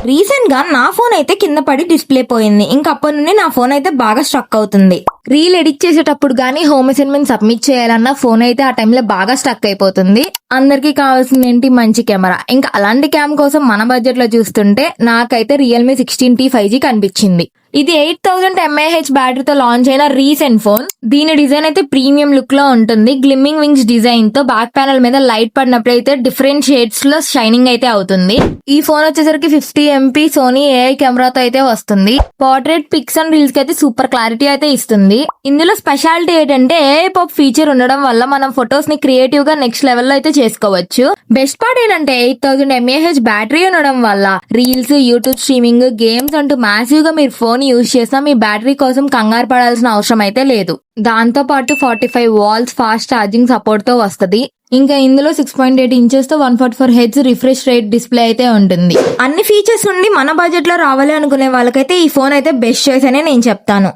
Recent గా నా phone అయితే కింద పడి డిస్ప్లే పోయింది. ఇంక అప్పటి నుండి నా ఫోన్ అయితే బాగా స్ట్రక్ అవుతుంది. రీల్ ఎడిట్ చేసేటప్పుడు గానీ హోమ్ అసైన్మెంట్ సబ్మిట్ చేయాలన్నా ఫోన్ అయితే ఆ టైంలో బాగా స్ట్రక్ అయిపోతుంది. అందరికి కావాల్సింది ఏంటి, మంచి కెమెరా. ఇంకా అలాంటి క్యామ్ కోసం మన బడ్జెట్ లో చూస్తుంటే నాకైతే రియల్మీ 16T 5G కనిపించింది. ఇది 8000 mAh బ్యాటరీతో లాంచ్ అయిన రీసెంట్ ఫోన్. దీని డిజైన్ అయితే ప్రీమియం లుక్ లో ఉంటుంది. గ్లిమ్మింగ్ వింగ్స్ డిజైన్ తో బ్యాక్ ప్యానల్ మీద లైట్ పడినప్పుడు అయితే డిఫరెంట్ షేడ్స్ లో షైనింగ్ అయితే అవుతుంది. ఈ ఫోన్ వచ్చేసరికి 50 MP సోనీ AI కెమెరాతో అయితే వస్తుంది. పోర్ట్రేట్ పిక్స్ అండ్ రీల్స్ కి అయితే సూపర్ క్లారిటీ అయితే ఇస్తుంది. ఇందులో స్పెషాలిటీ ఏంటంటే AI పాప్ ఫీచర్ ఉండడం వల్ల మనం ఫొటోస్ ని క్రియేటివ్ గా నెక్స్ట్ లెవెల్ లో అయితే చేసుకోవచ్చు. బెస్ట్ పార్ట్ ఏంటంటే 8000 mAh బ్యాటరీ ఉండడం వల్ల రీల్స్, యూట్యూబ్ స్ట్రీమింగ్, గేమ్స్ అంటూ మ్యాసివ్ గా మీరు ఫోన్ యూజ్ చేసినా మీ బ్యాటరీ కోసం కంగారు పడాల్సిన అవసరం అయితే లేదు. దాంతో పాటు 45 వాల్స్ ఫాస్ట్ ఛార్జింగ్ సపోర్ట్ తో వస్తది. ఇంకా ఇందులో 6.8 ఇంచెస్ తో 144 Hz రిఫ్రెష్ రేట్ డిస్ప్లే అయితే ఉంటుంది. అన్ని ఫీచర్స్ ఉండి మన బడ్జెట్ లో రావాలి అనుకునే వాళ్ళకైతే ఈ ఫోన్ అయితే బెస్ట్ చాయిస్ అనే నేను చెప్తాను.